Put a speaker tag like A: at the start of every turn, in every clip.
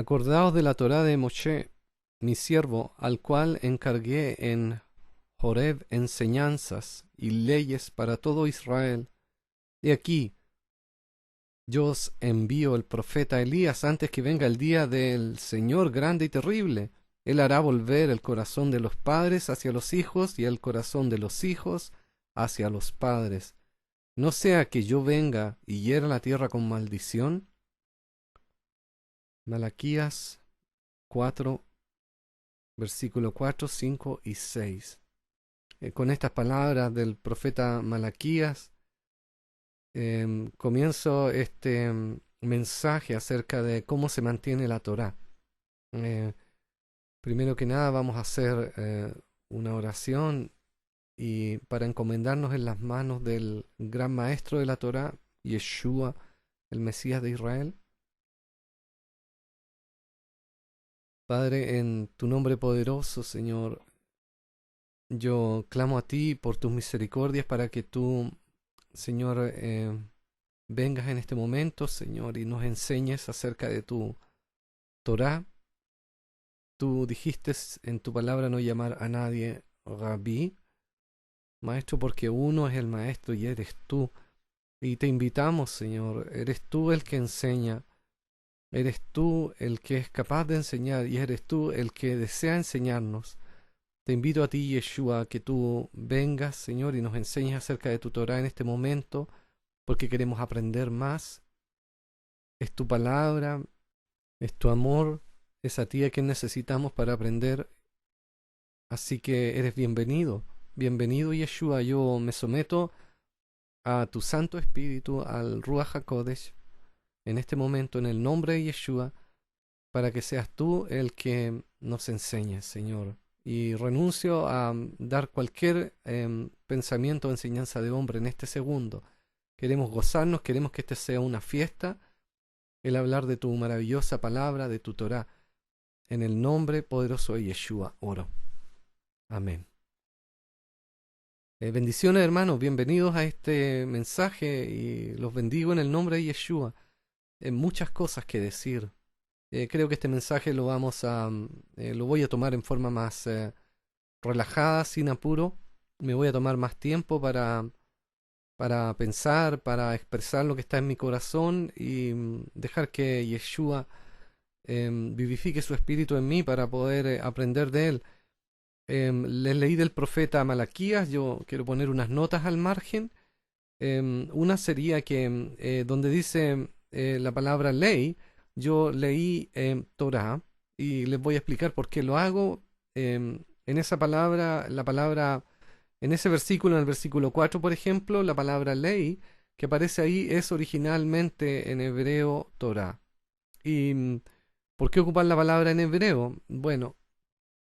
A: Acordaos de la Torá de Moshe, mi siervo, al cual encargué en Horeb enseñanzas y leyes para todo Israel. Y aquí yo os envío el profeta Elías antes que venga el día del Señor grande y terrible. Él hará volver el corazón de los padres hacia los hijos y el corazón de los hijos hacia los padres. No sea que yo venga y hiera la tierra con maldición. Malaquías 4, versículo 4, 5 y 6. Con estas palabras del profeta Malaquías, comienzo este mensaje acerca de cómo se mantiene la Torá. Primero que nada vamos a hacer una oración y para encomendarnos en las manos del gran maestro de la Torá, Yeshua, el Mesías de Israel. Padre, en tu nombre poderoso, Señor, yo clamo a ti por tus misericordias para que tú, Señor, vengas en este momento, Señor, y nos enseñes acerca de tu Torá. Tú dijiste en tu palabra no llamar a nadie Rabí, maestro, porque uno es el maestro y eres tú. Y te invitamos, Señor, eres tú el que enseña, eres tú el que es capaz de enseñar y eres tú el que desea enseñarnos. Te invito a ti, Yeshua, que tú vengas, Señor, y nos enseñes acerca de tu Torá en este momento, porque queremos aprender más. Es tu palabra, es tu amor, es a ti a quien necesitamos para aprender. Así que eres bienvenido. Bienvenido, Yeshua. Yo me someto a tu Santo Espíritu, al Ruach HaKodesh, en este momento, en el nombre de Yeshua, para que seas tú el que nos enseñes, Señor. Y renuncio a dar cualquier pensamiento o enseñanza de hombre en este segundo. Queremos gozarnos, queremos que este sea una fiesta, el hablar de tu maravillosa palabra, de tu Torá. En el nombre poderoso de Yeshua oro. Amén. Bendiciones, hermanos, bienvenidos a este mensaje y los bendigo en el nombre de Yeshua. Muchas cosas que decir. Creo que este mensaje lo lo voy a tomar en forma más relajada, sin apuro. Me voy a tomar más tiempo para pensar, para expresar lo que está en mi corazón y dejar que Yeshua vivifique su espíritu en mí para poder aprender de él. Les leí del profeta Malaquías, yo quiero poner unas notas al margen. Una sería que donde dice la palabra ley, yo leí Torah y les voy a explicar por qué lo hago. En esa palabra, en ese versículo, en el versículo 4, por ejemplo, la palabra ley que aparece ahí es originalmente en hebreo Torah. ¿Y por qué ocupar la palabra en hebreo? Bueno,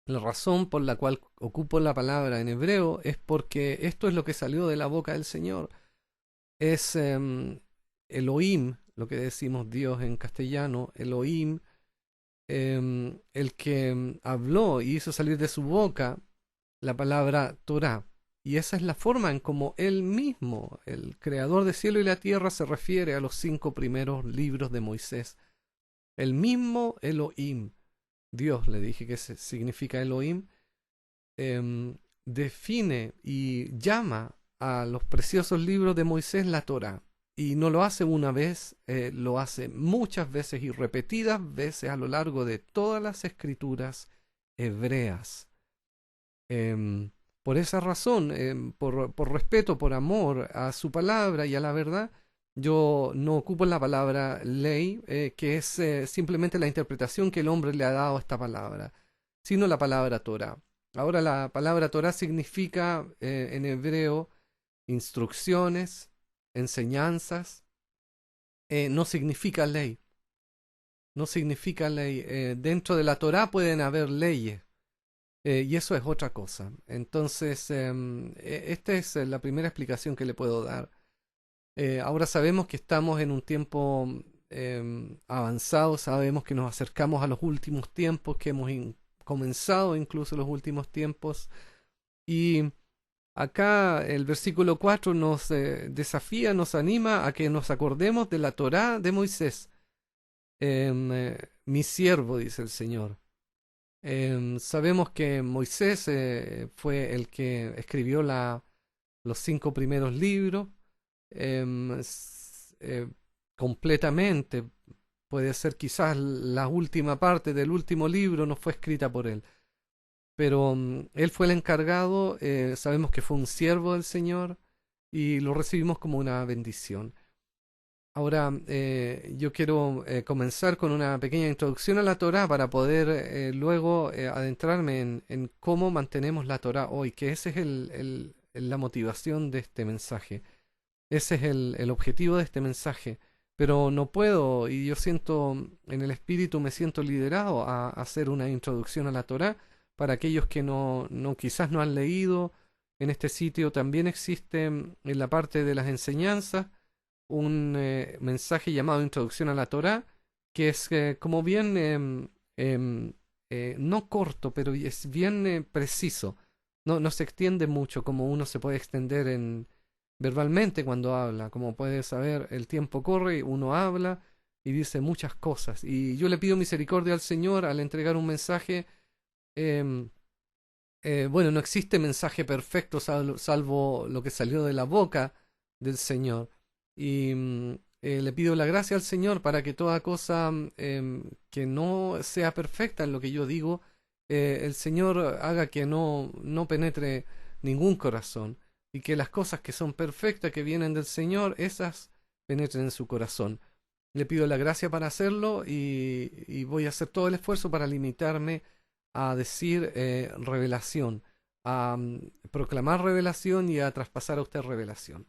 A: la razón por la cual ocupo la palabra en hebreo es porque esto es lo que salió de la boca del Señor. Es Elohim, lo que decimos Dios en castellano, Elohim, el que habló y hizo salir de su boca la palabra Torah. Y esa es la forma en como él mismo, el creador de cielo y la tierra, se refiere a los 5 primeros libros de Moisés. El mismo Elohim, Dios, le dije que significa Elohim, define y llama a los preciosos libros de Moisés la Torá. Y no lo hace una vez, lo hace muchas veces y repetidas veces a lo largo de todas las escrituras hebreas. Por esa razón, por respeto, por amor a su palabra y a la verdad, yo no ocupo la palabra ley, que es simplemente la interpretación que el hombre le ha dado a esta palabra, sino la palabra Torah. Ahora la palabra Torah significa en hebreo instrucciones, enseñanzas, no significa ley. No significa ley. Dentro de la Torah pueden haber leyes. Y eso es otra cosa. Entonces, esta es la primera explicación que le puedo dar. Ahora sabemos que estamos en un tiempo avanzado, sabemos que nos acercamos a los últimos tiempos, que hemos comenzado incluso los últimos tiempos. Y acá el versículo 4 nos desafía, nos anima a que nos acordemos de la Torá de Moisés. Mi siervo, dice el Señor. Sabemos que Moisés fue el que escribió los 5 primeros libros em, s- eh, completamente. Puede ser quizás la última parte del último libro no fue escrita por él, pero él fue el encargado. Sabemos que fue un siervo del Señor y lo recibimos como una bendición. Ahora, yo quiero comenzar con una pequeña introducción a la Torá para poder luego adentrarme en cómo mantenemos la Torá hoy, que ese es la motivación de este mensaje. Ese es el objetivo de este mensaje. Pero no puedo, y yo siento en el espíritu, me siento liderado a hacer una introducción a la Torá para aquellos que quizás no han leído. En este sitio también existe en la parte de las enseñanzas un mensaje llamado Introducción a la Torá, que es como bien, no corto, pero es bien preciso. No se extiende mucho como uno se puede extender verbalmente cuando habla. Como puedes saber, el tiempo corre, uno habla y dice muchas cosas. Y yo le pido misericordia al Señor al entregar un mensaje. em, bueno, no existe mensaje perfecto salvo lo que salió de la boca del Señor. Y le pido la gracia al Señor para que toda cosa que no sea perfecta en lo que yo digo, el Señor haga que no penetre ningún corazón y que las cosas que son perfectas, que vienen del Señor, esas penetren en su corazón. Le pido la gracia para hacerlo y voy a hacer todo el esfuerzo para limitarme a decir revelación, a proclamar revelación y a traspasar a usted revelación.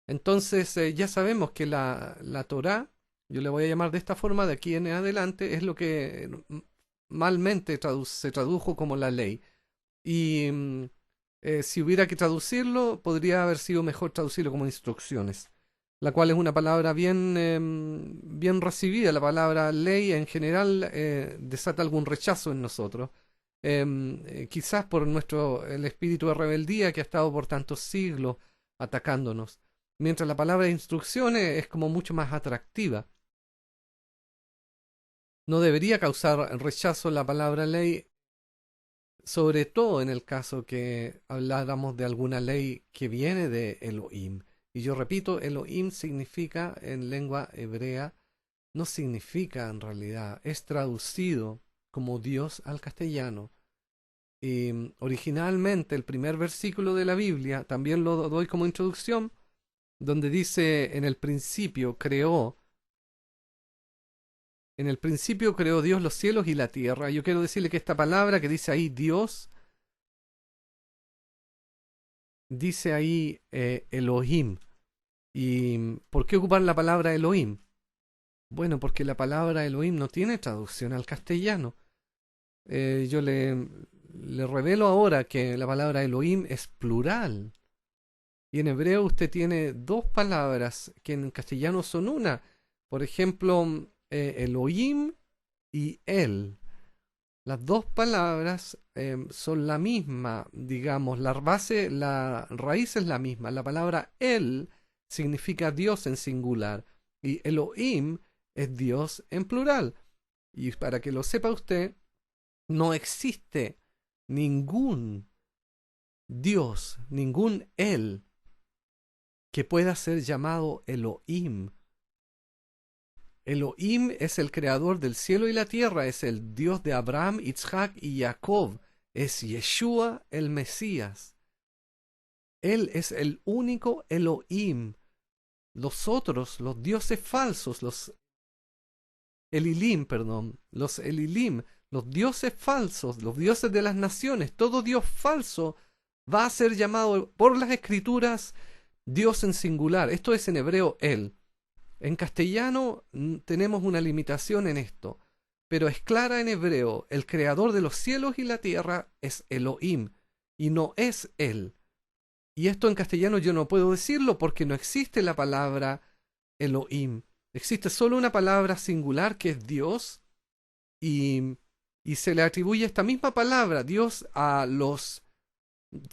A: Entonces ya sabemos que la Torá, yo le voy a llamar de esta forma de aquí en adelante, es lo que malmente se tradujo como la ley. Y si hubiera que traducirlo, podría haber sido mejor traducirlo como instrucciones, la cual es una palabra bien recibida. La palabra ley en general desata algún rechazo en nosotros, quizás por el espíritu de rebeldía que ha estado por tantos siglos atacándonos, mientras la palabra instrucciones es como mucho más atractiva. No debería causar rechazo la palabra ley, sobre todo en el caso que habláramos de alguna ley que viene de Elohim. Y yo repito, Elohim significa en lengua hebrea, no significa en realidad, es traducido como Dios al castellano. Y originalmente el primer versículo de la Biblia, también lo doy como introducción, donde dice en el principio creó Dios los cielos y la tierra. Yo quiero decirle que esta palabra que dice ahí Dios, dice ahí Elohim. ¿Y por qué ocupar la palabra Elohim? Bueno, porque la palabra Elohim no tiene traducción al castellano. Yo le revelo ahora que la palabra Elohim es plural. Y en hebreo usted tiene dos palabras que en castellano son una. Por ejemplo, Elohim y El. Las dos palabras son la misma, digamos, la raíz es la misma. La palabra El significa Dios en singular y Elohim es Dios en plural. Y para que lo sepa usted, no existe ningún Dios, ningún El que pueda ser llamado Elohim. Elohim es el creador del cielo y la tierra, es el Dios de Abraham, Isaac y Jacob, es Yeshua el Mesías. Él es el único Elohim. Los otros, los dioses falsos, los Elilim, los dioses falsos, los dioses de las naciones, todo dios falso va a ser llamado por las escrituras Dios en singular. Esto es en hebreo El. En castellano tenemos una limitación en esto, pero es clara en hebreo. El creador de los cielos y la tierra es Elohim y no es Él. Y esto en castellano yo no puedo decirlo porque no existe la palabra Elohim. Existe solo una palabra singular que es Dios y, y se le atribuye esta misma palabra, Dios, a los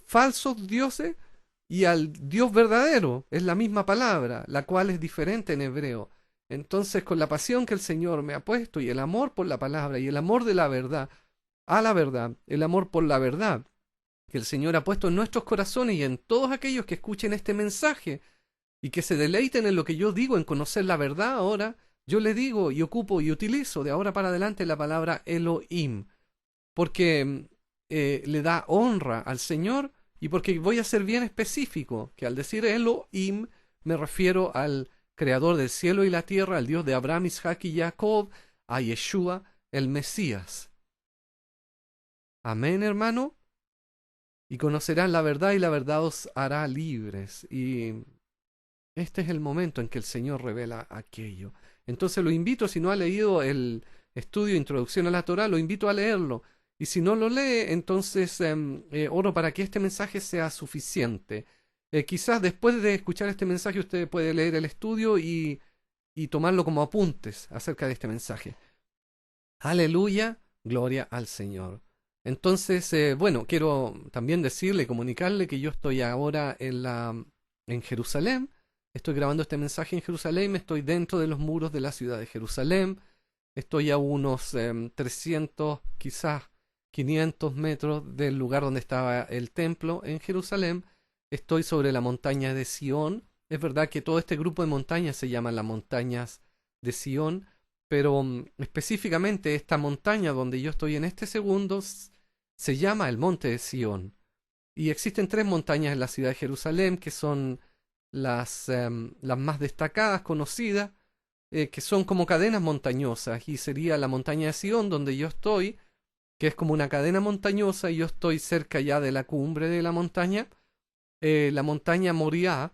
A: falsos dioses y al Dios verdadero. Es la misma palabra, la cual es diferente en hebreo. Entonces, con la pasión que el Señor me ha puesto y el amor por la palabra y el amor de la verdad, a la verdad, el amor por la verdad que el Señor ha puesto en nuestros corazones y en todos aquellos que escuchen este mensaje y que se deleiten en lo que yo digo, en conocer la verdad ahora, yo le digo y ocupo y utilizo de ahora para adelante la palabra Elohim, porque le da honra al Señor y porque voy a ser bien específico, que al decir Elohim me refiero al creador del cielo y la tierra, al Dios de Abraham, Isaac y Jacob, a Yeshua, el Mesías. Amén, hermano. Y conocerán la verdad y la verdad os hará libres. Y este es el momento en que el Señor revela aquello. Entonces lo invito, si no ha leído el estudio Introducción a la Torá, lo invito a leerlo. Y si no lo lee, entonces oro para que este mensaje sea suficiente. Quizás después de escuchar este mensaje usted puede leer el estudio y tomarlo como apuntes acerca de este mensaje. Aleluya, gloria al Señor. Entonces, bueno, quiero también decirle, comunicarle que yo estoy ahora en Jerusalén. Estoy grabando este mensaje en Jerusalén. Estoy dentro de los muros de la ciudad de Jerusalén. Estoy a unos 300, quizás 500 metros del lugar donde estaba el templo en Jerusalén. Estoy sobre la montaña de Sión. Es verdad que todo este grupo de montañas se llaman las montañas de Sión, pero específicamente esta montaña donde yo estoy en este segundo se llama el Monte de Sión. Y existen tres montañas en la ciudad de Jerusalén que son las más destacadas, conocidas, que son como cadenas montañosas. Y sería la montaña de Sión donde yo estoy, que es como una cadena montañosa y yo estoy cerca ya de la cumbre de la montaña. La montaña Moriah,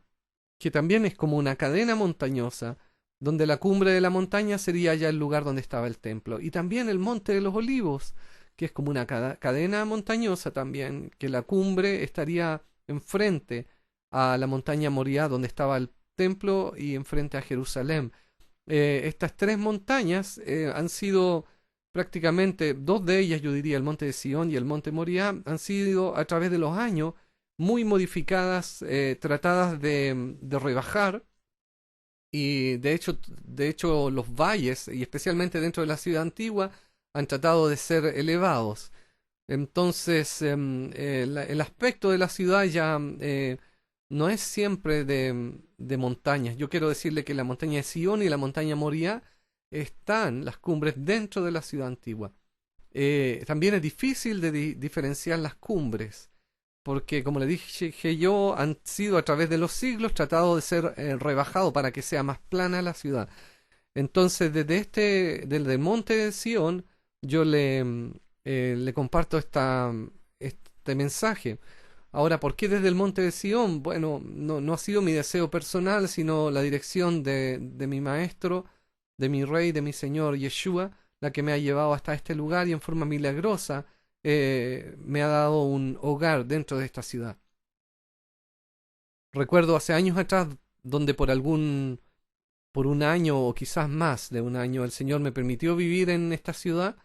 A: que también es como una cadena montañosa, donde la cumbre de la montaña sería ya el lugar donde estaba el templo. Y también el Monte de los Olivos, que es como una cadena montañosa también, que la cumbre estaría enfrente a la montaña Moriah, donde estaba el templo, y enfrente a Jerusalén. Estas tres montañas han sido prácticamente, dos de ellas, yo diría, el Monte de Sión y el Monte Moriah, han sido a través de los años muy modificadas, tratadas de rebajar. Y de hecho los valles, y especialmente dentro de la ciudad antigua, han tratado de ser elevados. Entonces, el aspecto de la ciudad ya no es siempre de montañas. Yo quiero decirle que la montaña de Sion y la montaña Moriah están las cumbres dentro de la ciudad antigua. También es difícil de diferenciar las cumbres porque como le dije yo, han sido a través de los siglos tratados de ser rebajados para que sea más plana la ciudad. Entonces, desde el monte de Sion, yo le comparto este mensaje. Ahora, ¿por qué desde el monte de Sion? Bueno, no ha sido mi deseo personal, sino la dirección de mi maestro, de mi rey, de mi señor Yeshua, la que me ha llevado hasta este lugar y en forma milagrosa me ha dado un hogar dentro de esta ciudad. Recuerdo hace años atrás donde por un año o quizás más de un año el Señor me permitió vivir en esta ciudad.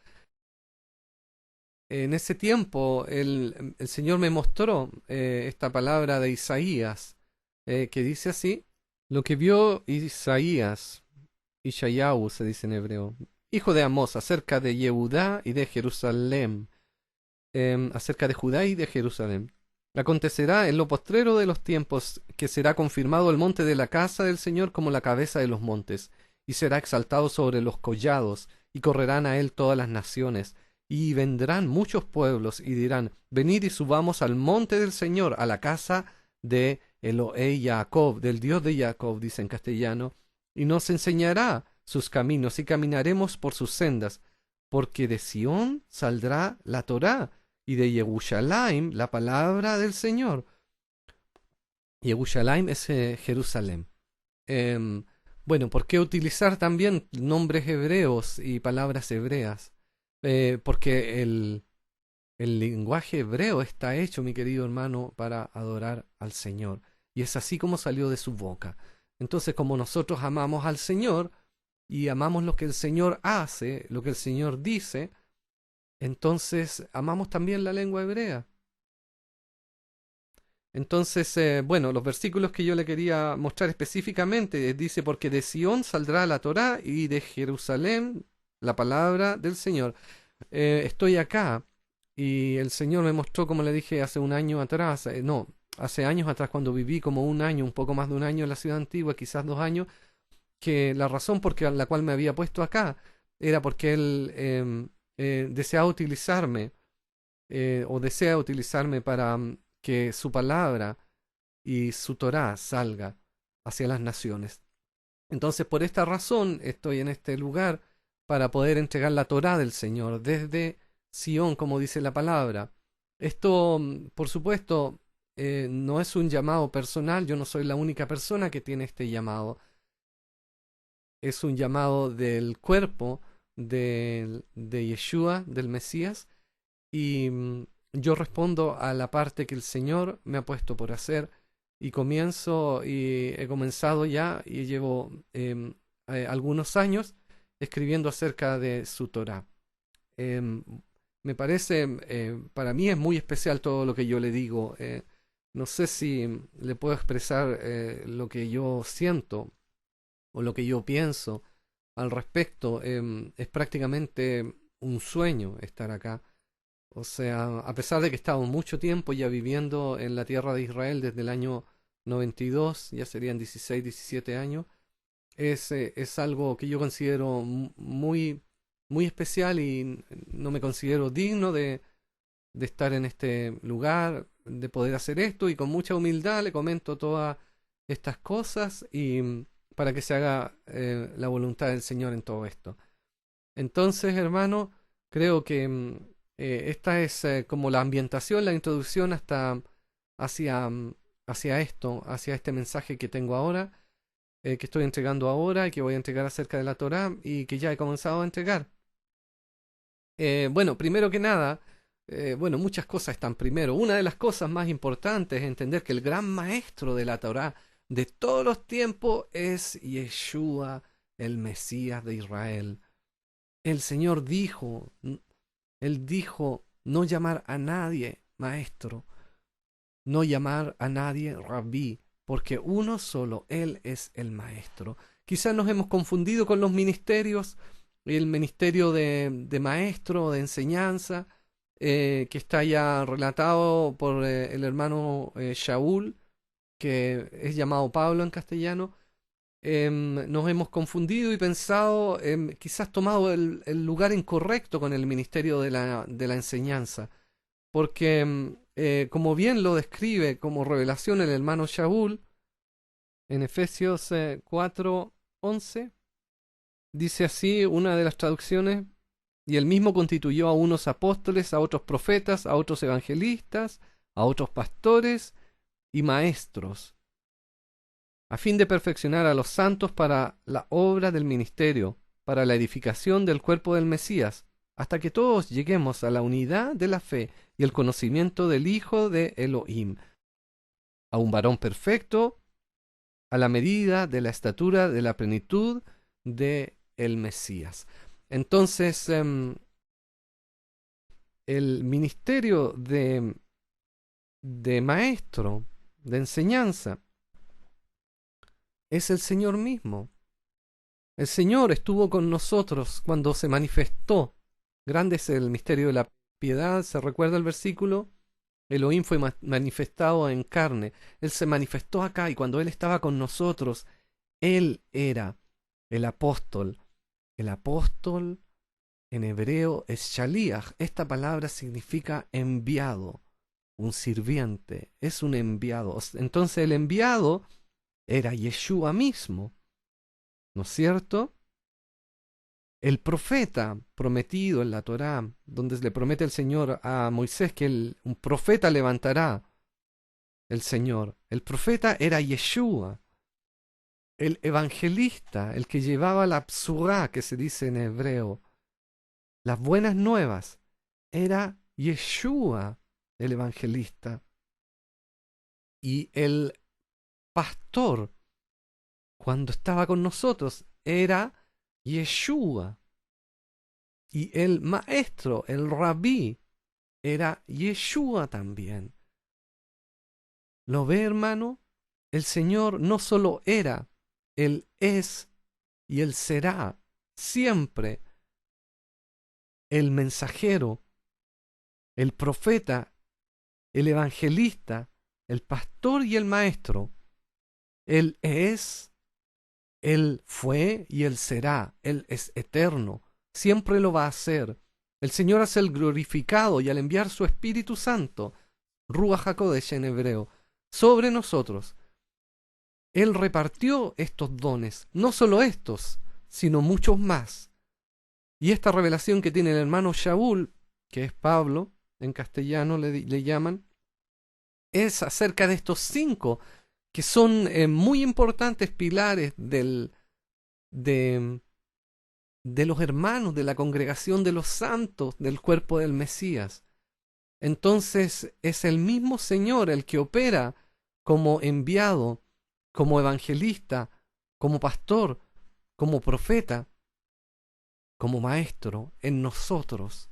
A: En ese tiempo el Señor me mostró esta palabra de Isaías que dice así: lo que vio Isaías, Ishayahu se dice en hebreo, hijo de Amós, acerca de Yehudá y de Jerusalén, acerca de Judá y de Jerusalén. Acontecerá en lo postrero de los tiempos que será confirmado el monte de la casa del Señor como la cabeza de los montes, y será exaltado sobre los collados, y correrán a él todas las naciones, y vendrán muchos pueblos, y dirán: venid y subamos al monte del Señor, a la casa de Elohei Jacob, del Dios de Jacob, dice en castellano, y nos enseñará sus caminos, y caminaremos por sus sendas, porque de Sión saldrá la Torá, y de Yerushalayim la palabra del Señor. Yerushalayim es Jerusalén. Bueno, ¿por qué utilizar también nombres hebreos y palabras hebreas? Porque el lenguaje hebreo está hecho, mi querido hermano, para adorar al Señor. Y es así como salió de su boca. Entonces, como nosotros amamos al Señor y amamos lo que el Señor hace, lo que el Señor dice, entonces amamos también la lengua hebrea. Entonces, bueno, los versículos que yo le quería mostrar específicamente, dice, porque de Sión saldrá la Torá y de Jerusalén la palabra del Señor. Estoy acá y el Señor me mostró, como le dije, hace un año atrás, no, hace años atrás, cuando viví como un año, un poco más de un año en la ciudad antigua, quizás 2 años, que la razón por la cual me había puesto acá era porque Él deseaba utilizarme o desea utilizarme para que su palabra y su Torá salga hacia las naciones. Entonces, por esta razón estoy en este lugar para poder entregar la Torá del Señor desde Sión, como dice la palabra. Esto, por supuesto, no es un llamado personal, yo no soy la única persona que tiene este llamado. Es un llamado del cuerpo de Yeshua, del Mesías, y yo respondo a la parte que el Señor me ha puesto por hacer y comienzo y he comenzado ya y llevo algunos años escribiendo acerca de su Torah. Em, Me parece, para mí es muy especial todo lo que yo le digo. No sé si le puedo expresar lo que yo siento o lo que yo pienso al respecto. Es prácticamente un sueño estar acá. O sea, a pesar de que he estado mucho tiempo ya viviendo en la tierra de Israel desde el año 92, ya serían 16, 17 años, es algo que yo considero muy, muy especial y no me considero digno de estar en este lugar, de poder hacer esto y con mucha humildad le comento todas estas cosas y para que se haga la voluntad del Señor en todo esto. Entonces, hermano, creo que esta es como la ambientación, la introducción hasta hacia, hacia esto, hacia este mensaje que tengo ahora, que estoy entregando ahora y que voy a entregar acerca de la Torá y que ya he comenzado a entregar. Bueno, primero que nada, bueno, muchas cosas están primero. Una de las cosas más importantes es entender que el gran maestro de la Torá de todos los tiempos es Yeshua, el Mesías de Israel. El Señor dijo, Él dijo no llamar a nadie maestro, no llamar a nadie rabí, porque uno solo, Él es el maestro. Quizás nos hemos confundido con los ministerios, el ministerio de maestro, de enseñanza, que está ya relatado por el hermano Shaul, que es llamado Pablo en castellano. Nos hemos confundido y pensado, quizás tomado el lugar incorrecto con el ministerio de la enseñanza, porque como bien lo describe como revelación el hermano Shaul, en Efesios 4:11, dice así una de las traducciones, y él mismo constituyó a unos apóstoles, a otros profetas, a otros evangelistas, a otros pastores y maestros a fin de perfeccionar a los santos para la obra del ministerio, para la edificación del cuerpo del Mesías, hasta que todos lleguemos a la unidad de la fe y el conocimiento del Hijo de Elohim, a un varón perfecto, a la medida de la estatura de la plenitud de el Mesías. Entonces, el ministerio de maestro, de enseñanza, es el Señor mismo. El Señor estuvo con nosotros cuando se manifestó. Grande es el misterio de la piedad. ¿Se recuerda el versículo? Elohim fue manifestado en carne. Él se manifestó acá y cuando Él estaba con nosotros, Él era el apóstol. El apóstol en hebreo es shaliach. Esta palabra significa enviado, un sirviente. Es un enviado. Entonces el enviado era Yeshua mismo. ¿No es cierto? El profeta prometido en la Torá, donde le promete el Señor a Moisés que un profeta levantará el Señor. El profeta era Yeshua, el evangelista, el que llevaba la psurá, que se dice en hebreo, las buenas nuevas, era Yeshua, el evangelista. Y el pastor, cuando estaba con nosotros, era Yeshua. Y el maestro, el rabí, era Yeshua también. ¿Lo ve, hermano? El Señor no solo era, Él es y Él será siempre el mensajero, el profeta, el evangelista, el pastor y el maestro. Él es, Él fue y Él será. Él es eterno. Siempre lo va a hacer. El Señor es el glorificado y al enviar su Espíritu Santo, Ruach HaKodesh en hebreo, sobre nosotros, Él repartió estos dones, no solo estos, sino muchos más. Y esta revelación que tiene el hermano Shaul, que es Pablo, en castellano le llaman, es acerca de estos 5 que son muy importantes pilares de, de los hermanos, de la congregación de los santos, del cuerpo del Mesías. Entonces es el mismo Señor el que opera como enviado, como evangelista, como pastor, como profeta, como maestro en nosotros.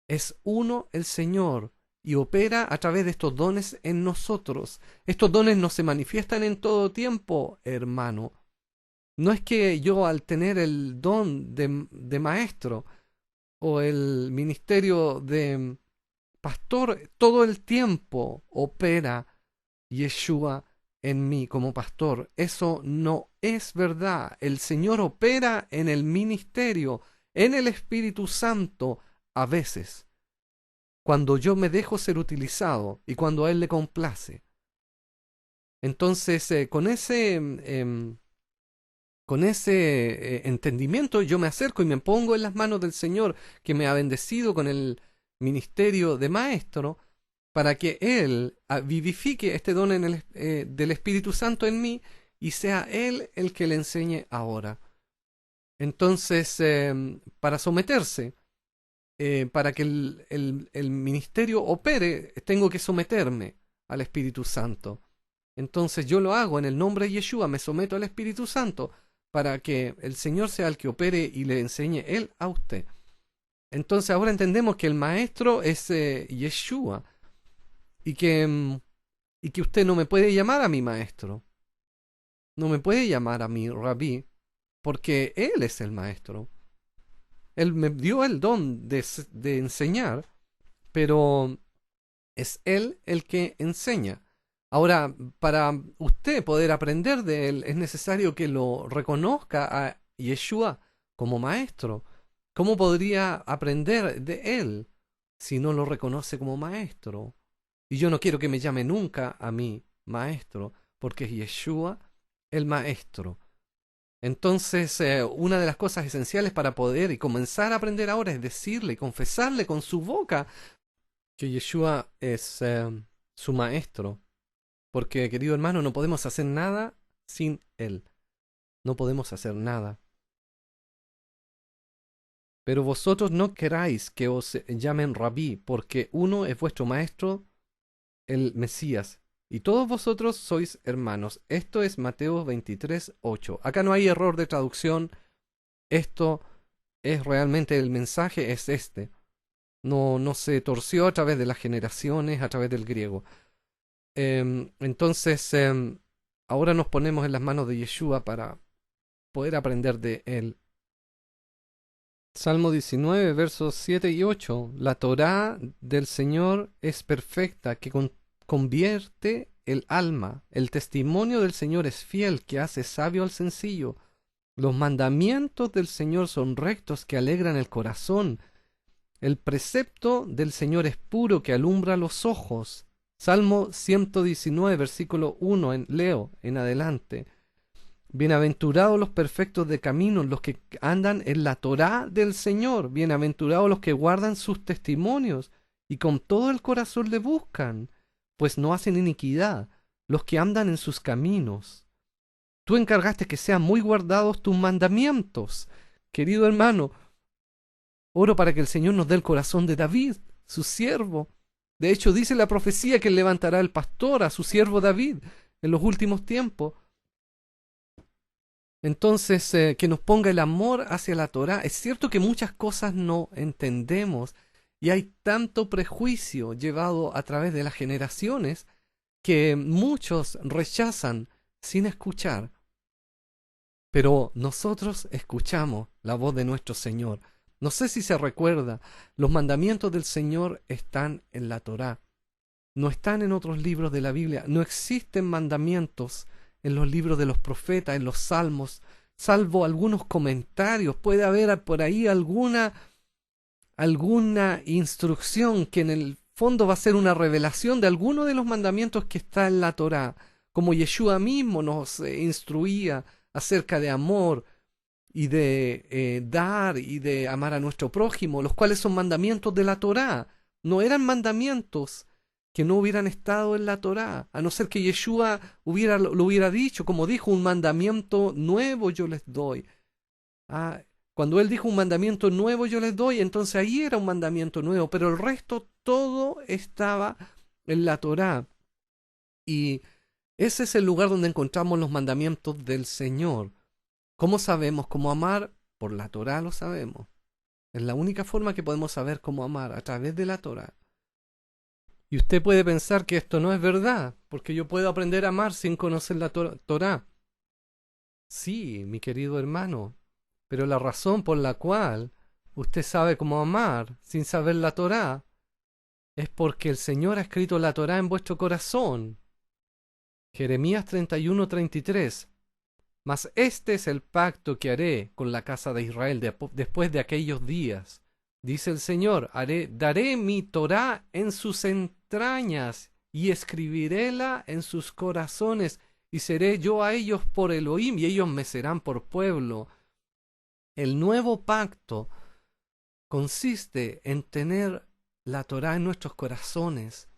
A: Es uno el Señor y opera a través de estos dones en nosotros. Estos dones no se manifiestan en todo tiempo, hermano. No es que yo al tener el don de maestro o el ministerio de pastor, todo el tiempo opera Yeshua en mí como pastor. Eso no es verdad. El Señor opera en el ministerio, en el Espíritu Santo, a veces, cuando yo me dejo ser utilizado y cuando a Él le complace. Entonces, con ese entendimiento yo me acerco y me pongo en las manos del Señor, que me ha bendecido con el ministerio de maestro, para que Él vivifique este don del Espíritu Santo en mí y sea Él el que le enseñe ahora. Entonces, para someterse, para que el ministerio opere, tengo que someterme al Espíritu Santo. Entonces yo lo hago en el nombre de Yeshua, me someto al Espíritu Santo para que el Señor sea el que opere y le enseñe Él a usted. Entonces ahora entendemos que el maestro es Yeshua y que usted no me puede llamar a mi maestro, no me puede llamar a mi rabí, porque Él es el maestro. Él me dio el don de enseñar, pero es Él el que enseña. Ahora, para usted poder aprender de Él, es necesario que lo reconozca a Yeshua como maestro. ¿Cómo podría aprender de Él si no lo reconoce como maestro? Y yo no quiero que me llame nunca a mí maestro, porque es Yeshua el maestro. Entonces, una de las cosas esenciales para poder y comenzar a aprender ahora es decirle y confesarle con su boca que Yeshua es su maestro. Porque, querido hermano, no podemos hacer nada sin Él. No podemos hacer nada. Pero vosotros no queráis que os llamen rabí, porque uno es vuestro maestro, el Mesías, y todos vosotros sois hermanos. Esto es Mateo 23:8. Acá no hay error de traducción. Esto es realmente el mensaje, es este. No se torció a través de las generaciones, a través del griego. Entonces, ahora nos ponemos en las manos de Yeshua para poder aprender de él. Salmo 19, versos 7 y 8. La Torá del Señor es perfecta, que convierte el alma. El testimonio del Señor es fiel, que hace sabio al sencillo. Los mandamientos del Señor son rectos, que alegran el corazón. El precepto del Señor es puro, que alumbra los ojos. Salmo 119, versículo 1, leo en adelante. Bienaventurados los perfectos de camino, los que andan en la Torá del Señor. Bienaventurados los que guardan sus testimonios y con todo el corazón le buscan, pues no hacen iniquidad, los que andan en sus caminos. Tú encargaste que sean muy guardados tus mandamientos. Querido hermano, oro para que el Señor nos dé el corazón de David, su siervo. De hecho, dice la profecía que él levantará el pastor a su siervo David en los últimos tiempos. Entonces, que nos ponga el amor hacia la Torá. Es cierto que muchas cosas no entendemos y hay tanto prejuicio llevado a través de las generaciones que muchos rechazan sin escuchar. Pero nosotros escuchamos la voz de nuestro Señor. No sé si se recuerda, los mandamientos del Señor están en la Torá. No están en otros libros de la Biblia. No existen mandamientos en los libros de los profetas, en los salmos, salvo algunos comentarios. Puede haber por ahí alguna instrucción que en el fondo va a ser una revelación de alguno de los mandamientos que está en la Torá, como Yeshua mismo nos instruía acerca de amor y de dar y de amar a nuestro prójimo, los cuales son mandamientos de la Torá. No eran mandamientos que no hubieran estado en la Torá, a no ser que Yeshua lo hubiera dicho, como dijo, un mandamiento nuevo yo les doy. Cuando él dijo un mandamiento nuevo yo les doy, entonces ahí era un mandamiento nuevo, pero el resto todo estaba en la Torá. Y ese es el lugar donde encontramos los mandamientos del Señor. ¿Cómo sabemos cómo amar? Por la Torá lo sabemos. Es la única forma que podemos saber cómo amar, a través de la Torá. Y usted puede pensar que esto no es verdad, porque yo puedo aprender a amar sin conocer la Torá. Sí, mi querido hermano, pero la razón por la cual usted sabe cómo amar sin saber la Torá es porque el Señor ha escrito la Torá en vuestro corazón. Jeremías 31:33. Mas este es el pacto que haré con la casa de Israel después de aquellos días. Dice el Señor, daré mi Torá en sus entrañas y escribiréla en sus corazones, y seré yo a ellos por Elohim, y ellos me serán por pueblo. El nuevo pacto consiste en tener la Torá en nuestros corazones.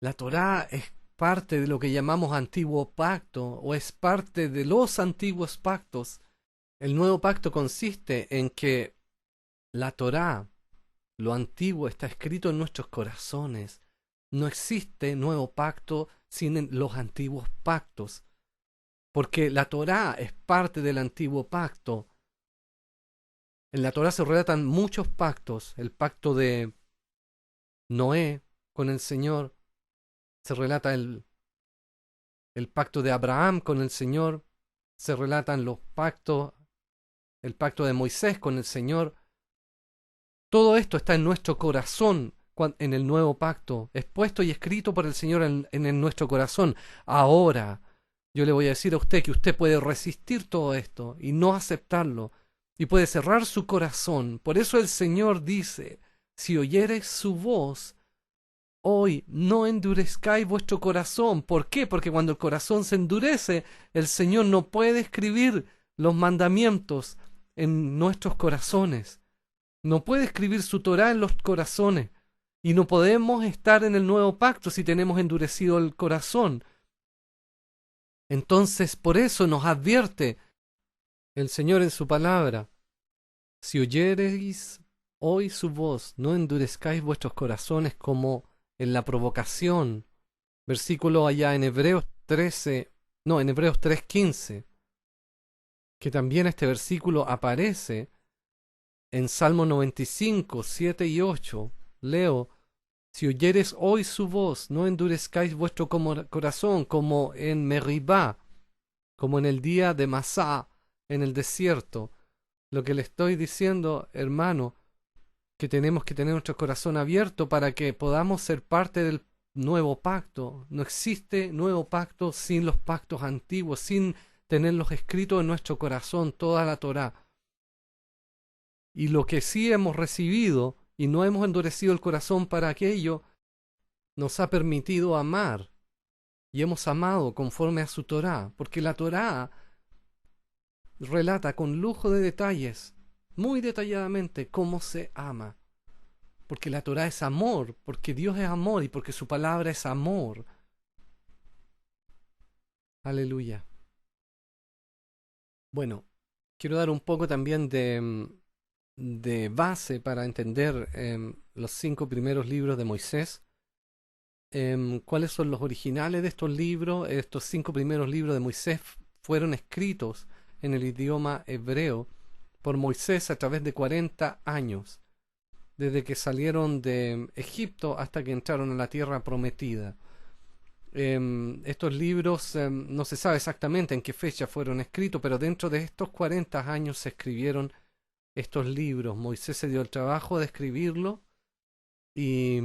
A: La Torá es parte de lo que llamamos antiguo pacto, o es parte de los antiguos pactos. El nuevo pacto consiste en que la Torá, lo antiguo, está escrito en nuestros corazones. No existe nuevo pacto sin los antiguos pactos, porque la Torá es parte del antiguo pacto. En la Torá se relatan muchos pactos. El pacto de Noé con el Señor, se relata el pacto de Abraham con el Señor, se relatan los pactos, el pacto de Moisés con el Señor. Todo esto está en nuestro corazón en el nuevo pacto, expuesto y escrito por el Señor en nuestro corazón. Ahora, yo le voy a decir a usted que usted puede resistir todo esto y no aceptarlo, y puede cerrar su corazón. Por eso el Señor dice, si oyereis su voz, hoy no endurezcáis vuestro corazón. ¿Por qué? Porque cuando el corazón se endurece, el Señor no puede escribir los mandamientos en nuestros corazones. No puede escribir su Torá en los corazones. Y no podemos estar en el nuevo pacto si tenemos endurecido el corazón. Entonces, por eso nos advierte el Señor en su palabra. Si oyereis hoy su voz, no endurezcáis vuestros corazones como en la provocación. Versículo allá en Hebreos 3:15. Que también este versículo aparece en Salmo 95, 7 y 8. Leo, si oyeres hoy su voz, no endurezcáis vuestro corazón como en Meribá, como en el día de Masá, en el desierto. Lo que le estoy diciendo, hermano, que tenemos que tener nuestro corazón abierto para que podamos ser parte del nuevo pacto. No existe nuevo pacto sin los pactos antiguos, sin tenerlos escritos en nuestro corazón, toda la Torá. Y lo que sí hemos recibido y no hemos endurecido el corazón para aquello, nos ha permitido amar. Y hemos amado conforme a su Torá, porque la Torá relata con lujo de detalles, muy detalladamente, cómo se ama. Porque la Torá es amor, porque Dios es amor y porque su palabra es amor. Aleluya. Bueno, quiero dar un poco también de base para entender los 5 primeros libros de Moisés. ¿Cuáles son los originales de estos libros? Estos 5 primeros libros de Moisés fueron escritos en el idioma hebreo por Moisés a través de 40 años, desde que salieron de Egipto hasta que entraron a la tierra prometida. Estos libros no se sabe exactamente en qué fecha fueron escritos, pero dentro de estos 40 años se escribieron estos libros. Moisés se dio el trabajo de escribirlo y,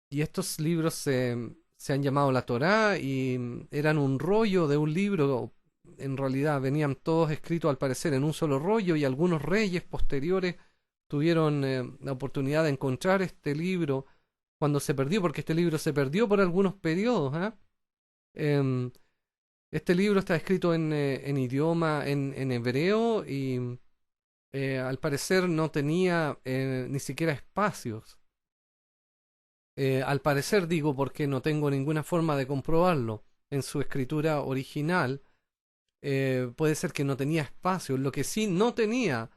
A: y estos libros se han llamado la Torá y eran un rollo de un libro. En realidad venían todos escritos al parecer en un solo rollo y algunos reyes posteriores tuvieron la oportunidad de encontrar este libro cuando se perdió, porque este libro se perdió por algunos periodos. Em, este libro está escrito en idioma, en hebreo y al parecer no tenía ni siquiera espacios. Al parecer digo porque no tengo ninguna forma de comprobarlo. En su escritura original puede ser que no tenía espacios. Lo que sí no tenía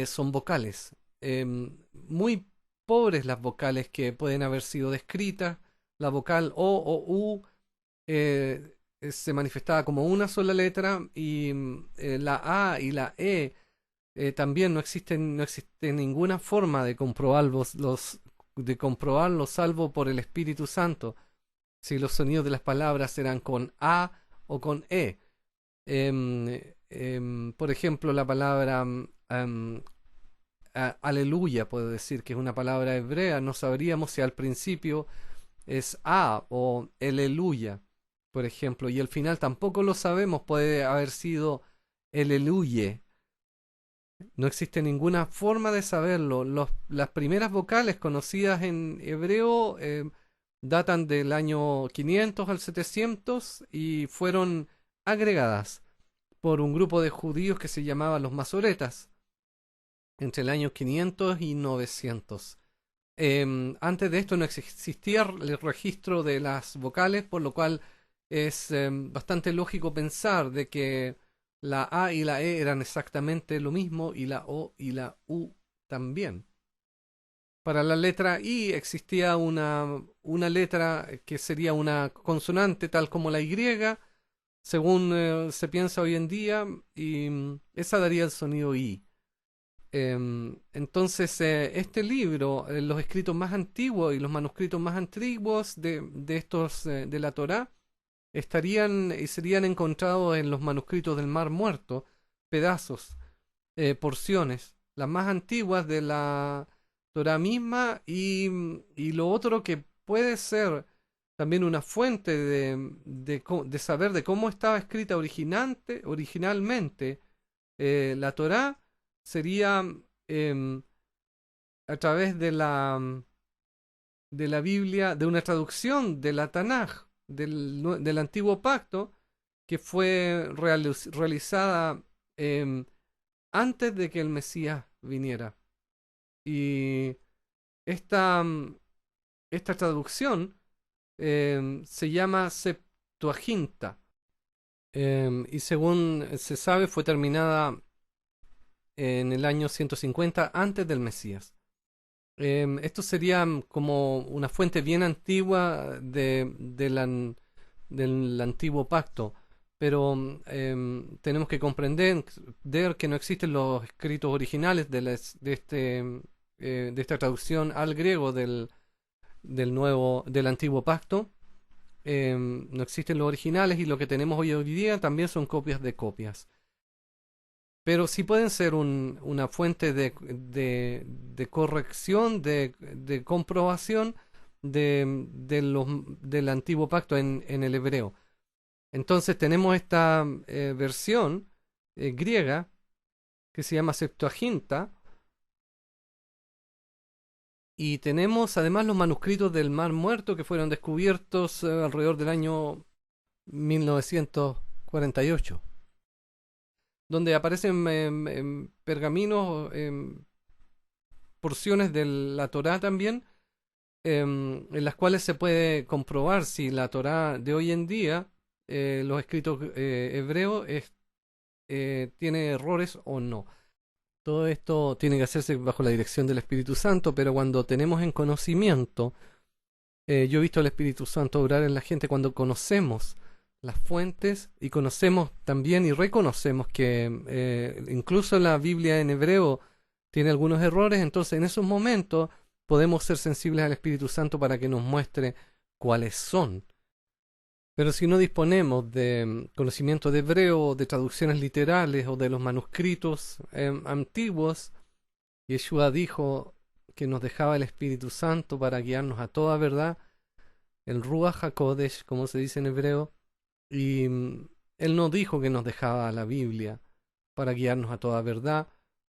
A: son vocales. Muy pobres las vocales que pueden haber sido descritas. La vocal O U se manifestaba como una sola letra y la A y la E también no existe ninguna forma de de comprobarlo salvo por el Espíritu Santo. Si los sonidos de las palabras eran con A o con E. Por ejemplo, la palabra aleluya, puedo decir que es una palabra hebrea. No sabríamos si al principio es A o aleluya, por ejemplo, y el final tampoco lo sabemos, puede haber sido aleluye. No existe ninguna forma de saberlo. Las primeras vocales conocidas en hebreo datan del año 500 al 700 y fueron agregadas por un grupo de judíos que se llamaban los masoretas entre el año 500 y 900. Antes de esto no existía el registro de las vocales, por lo cual es bastante lógico pensar de que la A y la E eran exactamente lo mismo y la O y la U también. Para la letra I existía una letra que sería una consonante tal como la Y, según se piensa hoy en día, y esa daría el sonido I. Entonces, este libro, los escritos más antiguos y los manuscritos más antiguos de estos de la Torá estarían y serían encontrados en los manuscritos del Mar Muerto, pedazos, porciones, las más antiguas de la Torá misma y lo otro que puede ser también una fuente de saber de cómo estaba escrita originalmente la Torá sería em, a través de la Biblia, de una traducción de la Tanaj, del Antiguo Pacto, que fue realizada antes de que el Mesías viniera. Y esta, esta traducción se llama Septuaginta. Y según se sabe, fue terminada en el año 150 antes del Mesías. Esto sería como una fuente bien antigua del antiguo pacto, pero tenemos que comprender que no existen los escritos originales de esta traducción al griego del antiguo pacto. No existen los originales y lo que tenemos hoy en día también son copias de copias. Pero sí pueden ser una fuente de corrección, de comprobación del antiguo pacto en el hebreo. Entonces tenemos esta versión griega que se llama Septuaginta y tenemos además los manuscritos del Mar Muerto que fueron descubiertos alrededor del año 1948, donde aparecen pergaminos, porciones de la Torá también, en las cuales se puede comprobar si la Torá de hoy en día, los escritos hebreos, tiene errores o no. Todo esto tiene que hacerse bajo la dirección del Espíritu Santo, pero cuando tenemos en conocimiento, yo he visto al Espíritu Santo obrar en la gente cuando conocemos las fuentes y conocemos también y reconocemos que incluso la Biblia en hebreo tiene algunos errores. Entonces en esos momentos podemos ser sensibles al Espíritu Santo para que nos muestre cuáles son. Pero si no disponemos de conocimiento de hebreo, de traducciones literales o de los manuscritos antiguos, Yeshua dijo que nos dejaba el Espíritu Santo para guiarnos a toda verdad, el Ruach HaKodesh, como se dice en hebreo, y Él no dijo que nos dejaba la Biblia para guiarnos a toda verdad,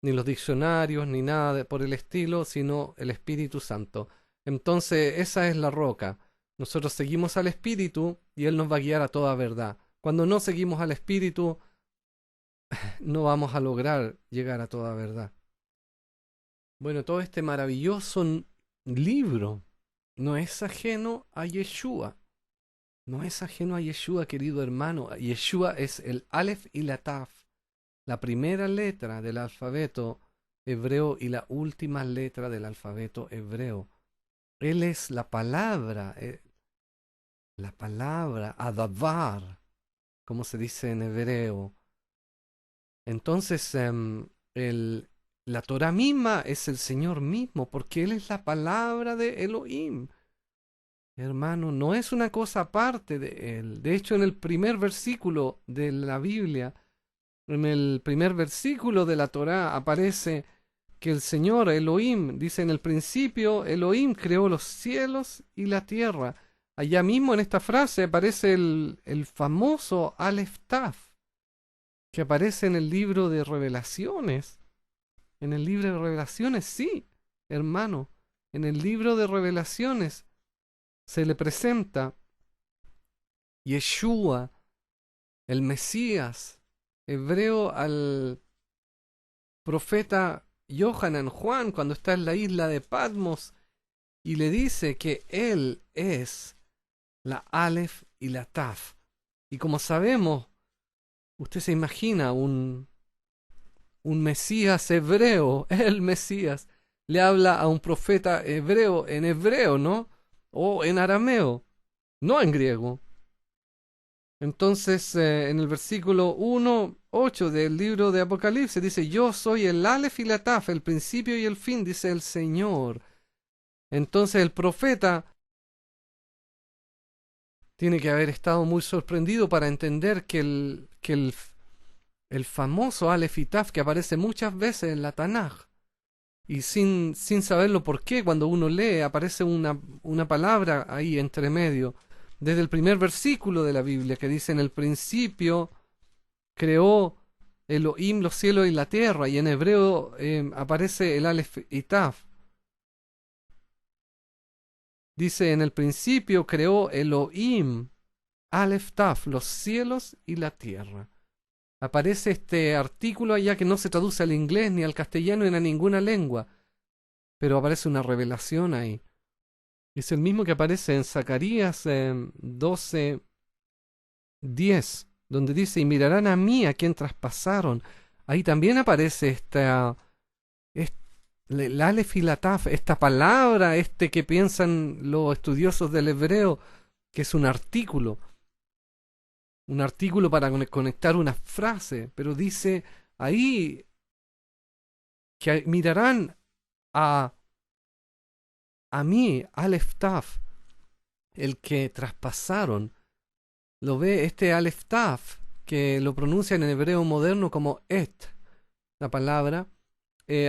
A: ni los diccionarios, ni nada por el estilo, sino el Espíritu Santo. Entonces, esa es la roca. Nosotros seguimos al Espíritu y Él nos va a guiar a toda verdad. Cuando no seguimos al Espíritu, no vamos a lograr llegar a toda verdad. Bueno, todo este maravilloso libro no es ajeno a Yeshua. No es ajeno a Yeshua, querido hermano. Yeshua es el Aleph y la Taf, la primera letra del alfabeto hebreo y la última letra del alfabeto hebreo. Él es la palabra Adavar, como se dice en hebreo. Entonces, la Torah misma es el Señor mismo, porque Él es la palabra de Elohim. Hermano, no es una cosa aparte de Él. De hecho, en el primer versículo de la Biblia, en el primer versículo de la Torah, aparece que el Señor Elohim, dice en el principio, Elohim creó los cielos y la tierra. Allá mismo en esta frase aparece el famoso Aleph Taf, que aparece en el libro de Revelaciones. En el libro de Revelaciones, sí, hermano, en el libro de Revelaciones se le presenta Yeshua, el Mesías, hebreo al profeta Yohanan Juan cuando está en la isla de Patmos y le dice que él es la Aleph y la Taf. Y como sabemos, usted se imagina un Mesías hebreo, el Mesías, le habla a un profeta hebreo, ¿no? O en arameo, no en griego. Entonces, en el versículo 1:8 del libro de Apocalipsis dice, yo soy el Aleph y la Taf, el principio y el fin, dice el Señor. Entonces el profeta tiene que haber estado muy sorprendido para entender que el famoso Aleph y Taf que aparece muchas veces en la Tanaj, y sin saberlo por qué, cuando uno lee, aparece una palabra ahí entre medio, desde el primer versículo de la Biblia, que dice, en el principio creó Elohim los cielos y la tierra, y en hebreo aparece el Aleph y Taf. Dice, en el principio creó Elohim, Aleph Taf, los cielos y la tierra. Aparece este artículo allá que no se traduce al inglés ni al castellano ni a ninguna lengua, pero aparece una revelación ahí. Es el mismo que aparece en Zacarías 12:10, donde dice, y mirarán a mí a quien traspasaron. Ahí también aparece el Aleph y la Taf, esta palabra, que piensan los estudiosos del hebreo, que es un artículo para conectar una frase, pero dice ahí que mirarán a mí, Aleph Taf, el que traspasaron. Lo ve este Aleph Taf, que lo pronuncian en hebreo moderno como la palabra,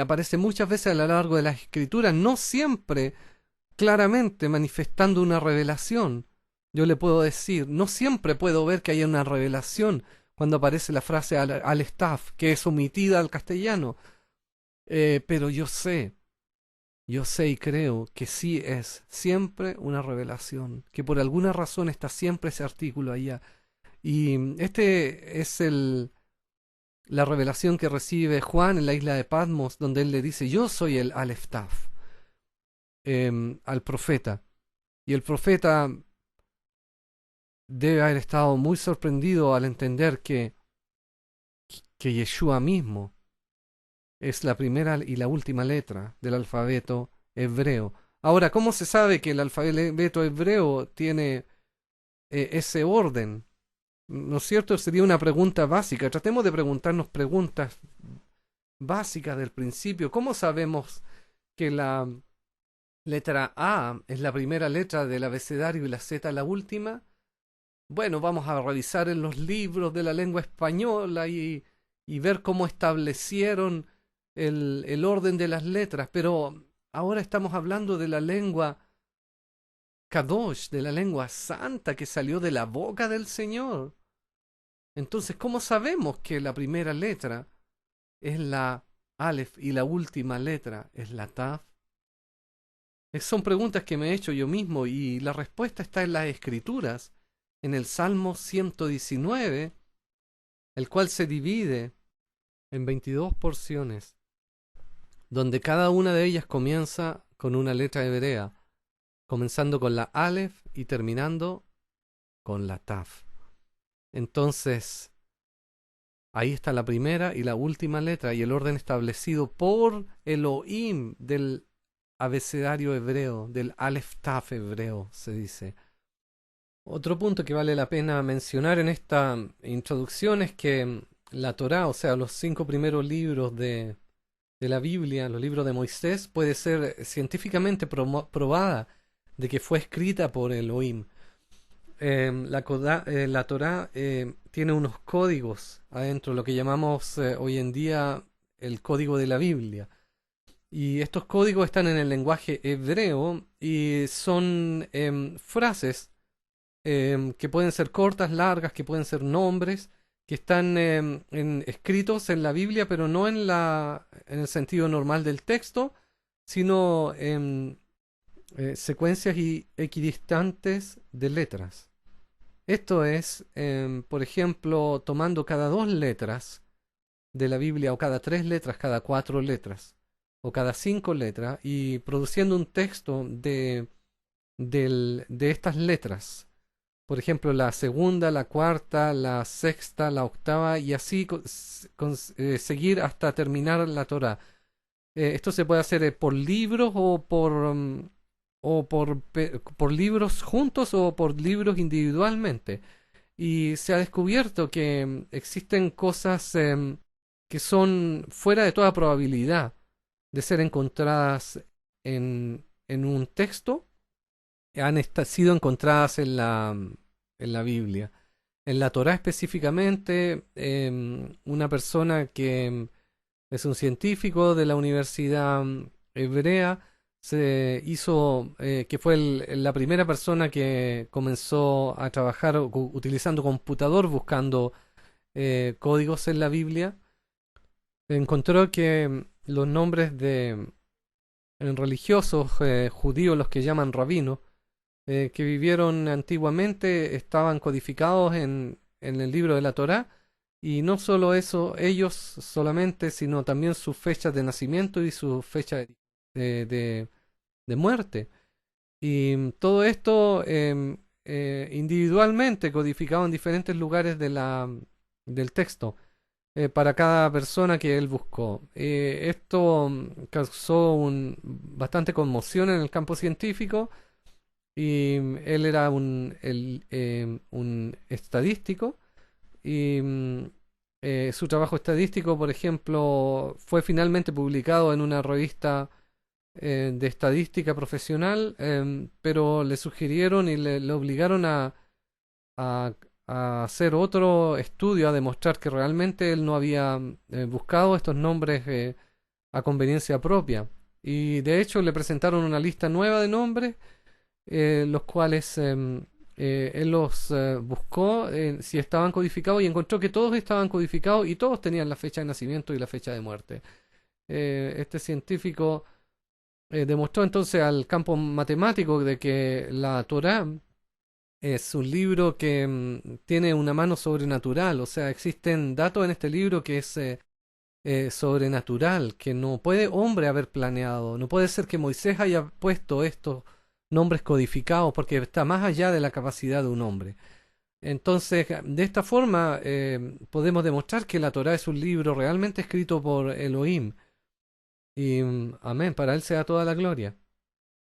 A: aparece muchas veces a lo largo de la escritura, no siempre claramente manifestando una revelación. Yo le puedo decir, no siempre puedo ver que haya una revelación cuando aparece la frase Aleph Taf, que es omitida al castellano. Pero yo sé y creo que sí es siempre una revelación, que por alguna razón está siempre ese artículo allá. Y este es la revelación que recibe Juan en la isla de Patmos, donde él le dice, yo soy el Aleph Taf, al profeta. Y el profeta debe haber estado muy sorprendido al entender que Yeshua mismo es la primera y la última letra del alfabeto hebreo. Ahora, ¿cómo se sabe que el alfabeto hebreo tiene ese orden? ¿No es cierto? Sería una pregunta básica. Tratemos de preguntarnos preguntas básicas del principio. ¿Cómo sabemos que Letra A es la primera letra del abecedario y la Z la última. Bueno, vamos a revisar en los libros de la lengua española y ver cómo establecieron el orden de las letras, pero ahora estamos hablando de la lengua Kadosh, de la lengua santa que salió de la boca del Señor. Entonces, ¿cómo sabemos que la primera letra es la Aleph y la última letra es la Taf? Son preguntas que me he hecho yo mismo y la respuesta está en las Escrituras, en el Salmo 119, el cual se divide en 22 porciones, donde cada una de ellas comienza con una letra hebrea, comenzando con la Aleph y terminando con la Taf. Entonces, ahí está la primera y la última letra y el orden establecido por Elohim del abecedario hebreo, del Aleph Taf hebreo, se dice. Otro punto que vale la pena mencionar en esta introducción es que la Torá, o sea, los 5 primeros libros de la Biblia, los libros de Moisés, puede ser científicamente probada de que fue escrita por Elohim. La Torá tiene unos códigos adentro, lo que llamamos hoy en día el código de la Biblia. Y estos códigos están en el lenguaje hebreo y son frases que pueden ser cortas, largas, que pueden ser nombres, que están escritos en la Biblia, pero no en el sentido normal del texto, sino en secuencias y equidistantes de letras. Esto es, por ejemplo, tomando cada 2 letras de la Biblia, o cada 3 letras, cada 4 letras, o cada 5 letras, y produciendo un texto de estas letras. Por ejemplo, la segunda, la cuarta, la sexta, la octava, y así seguir hasta terminar la Torah. Esto se puede hacer por libros por libros juntos o por libros individualmente. Y se ha descubierto que existen cosas que son fuera de toda probabilidad de ser encontradas en un texto, sido encontradas en la Biblia. En la Torá específicamente, una persona que es un científico de la Universidad Hebrea, se hizo, que fue la primera persona que comenzó a trabajar utilizando computador, buscando códigos en la Biblia, encontró que los nombres de religiosos judíos, los que llaman rabinos, que vivieron antiguamente, estaban codificados en el libro de la Torá. Y no solo eso, ellos solamente, sino también sus fechas de nacimiento y su fecha de muerte. Y todo esto individualmente codificado en diferentes lugares del texto para cada persona que él buscó. Esto causó bastante conmoción en el campo científico y él era un estadístico y su trabajo estadístico, por ejemplo, fue finalmente publicado en una revista de estadística profesional, pero le sugirieron y le obligaron a, a hacer otro estudio, a demostrar que realmente él no había buscado estos nombres a conveniencia propia. Y de hecho le presentaron una lista nueva de nombres, los cuales él los buscó si estaban codificados y encontró que todos estaban codificados y todos tenían la fecha de nacimiento y la fecha de muerte. Este científico demostró entonces al campo matemático de que la Torá es un libro que tiene una mano sobrenatural, o sea, existen datos en este libro que es sobrenatural, que no puede hombre haber planeado, no puede ser que Moisés haya puesto estos nombres codificados porque está más allá de la capacidad de un hombre. Entonces, de esta forma podemos demostrar que la Torá es un libro realmente escrito por Elohim. Y amén, para él sea toda la gloria.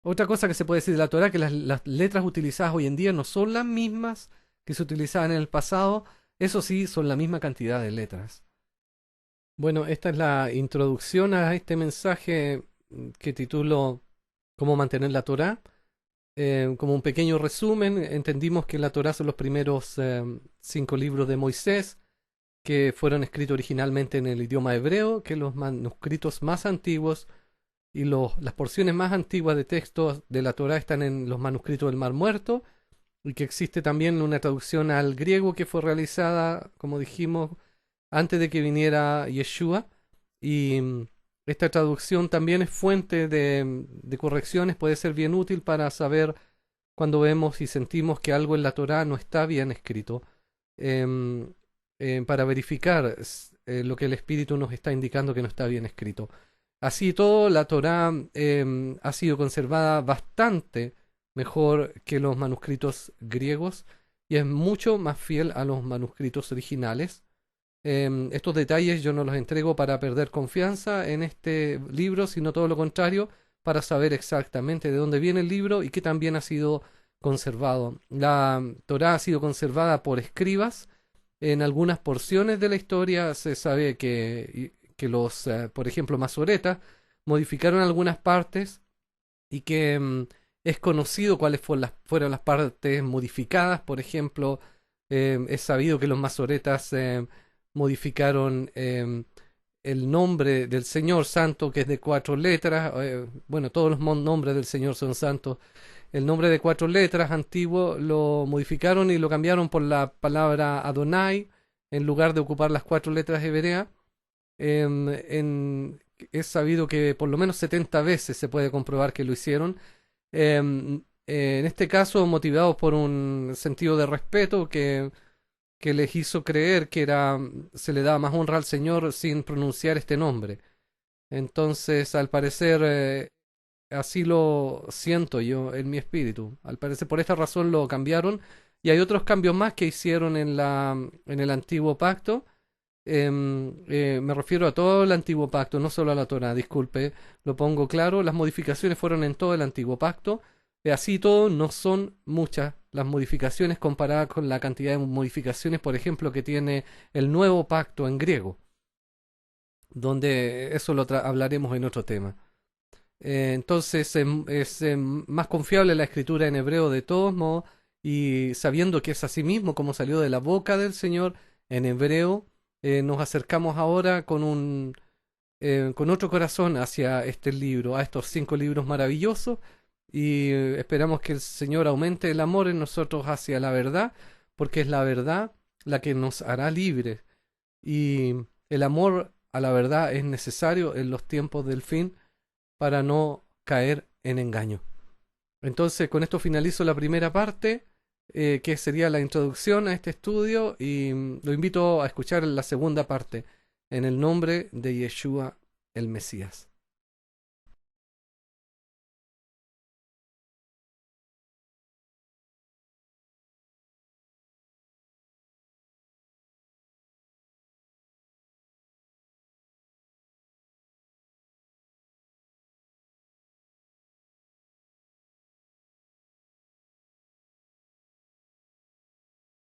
A: Otra cosa que se puede decir de la Torá es que las letras utilizadas hoy en día no son las mismas que se utilizaban en el pasado, eso sí, son la misma cantidad de letras. Bueno, esta es la introducción a este mensaje que titulo cómo mantener la Torá. Como un pequeño resumen, entendimos que la Torá son los primeros 5 libros de Moisés, que fueron escritos originalmente en el idioma hebreo, que los manuscritos más antiguos y las porciones más antiguas de textos de la Torá están en los manuscritos del Mar Muerto, y que existe también una traducción al griego que fue realizada, como dijimos, antes de que viniera Yeshua. Y esta traducción también es fuente de correcciones, puede ser bien útil para saber cuando vemos y sentimos que algo en la Torá no está bien escrito, em, para verificar lo que el Espíritu nos está indicando que no está bien escrito. Así todo, la Torá ha sido conservada bastante mejor que los manuscritos griegos y es mucho más fiel a los manuscritos originales. Estos detalles yo no los entrego para perder confianza en este libro, sino todo lo contrario, para saber exactamente de dónde viene el libro y qué también ha sido conservado. La Torá ha sido conservada por escribas. En algunas porciones de la historia se sabe que los, por ejemplo, masoretas modificaron algunas partes y que es conocido cuáles fueron las partes modificadas. Por ejemplo, es sabido que los masoretas modificaron el nombre del Señor Santo, que es de 4 letras. Bueno, todos los nombres del Señor son santos. El nombre de 4 letras antiguo lo modificaron y lo cambiaron por la palabra Adonai en lugar de ocupar las 4 letras hebreas. Es sabido que por lo menos 70 veces se puede comprobar que lo hicieron. En este caso, motivados por un sentido de respeto que les hizo creer que se le daba más honra al Señor sin pronunciar este nombre. Entonces, al parecer, así lo siento yo en mi espíritu. Al parecer, por esta razón lo cambiaron. Y hay otros cambios más que hicieron en el antiguo pacto. Me refiero a todo el antiguo pacto, no solo a la Torá, disculpe, lo pongo claro. Las modificaciones fueron en todo el antiguo pacto. Así todo, no son muchas las modificaciones comparadas con la cantidad de modificaciones, por ejemplo, que tiene el nuevo pacto en griego, donde eso lo hablaremos en otro tema. Entonces es más confiable la escritura en hebreo de todos modos, y sabiendo que es así mismo como salió de la boca del Señor en hebreo, nos acercamos ahora con otro corazón hacia este libro, a estos 5 libros maravillosos, y esperamos que el Señor aumente el amor en nosotros hacia la verdad, porque es la verdad la que nos hará libres, y el amor a la verdad es necesario en los tiempos del fin para no caer en engaño. Entonces, con esto finalizo la primera parte, que sería la introducción a este estudio, y lo invito a escuchar la segunda parte, en el nombre de Yeshua el Mesías.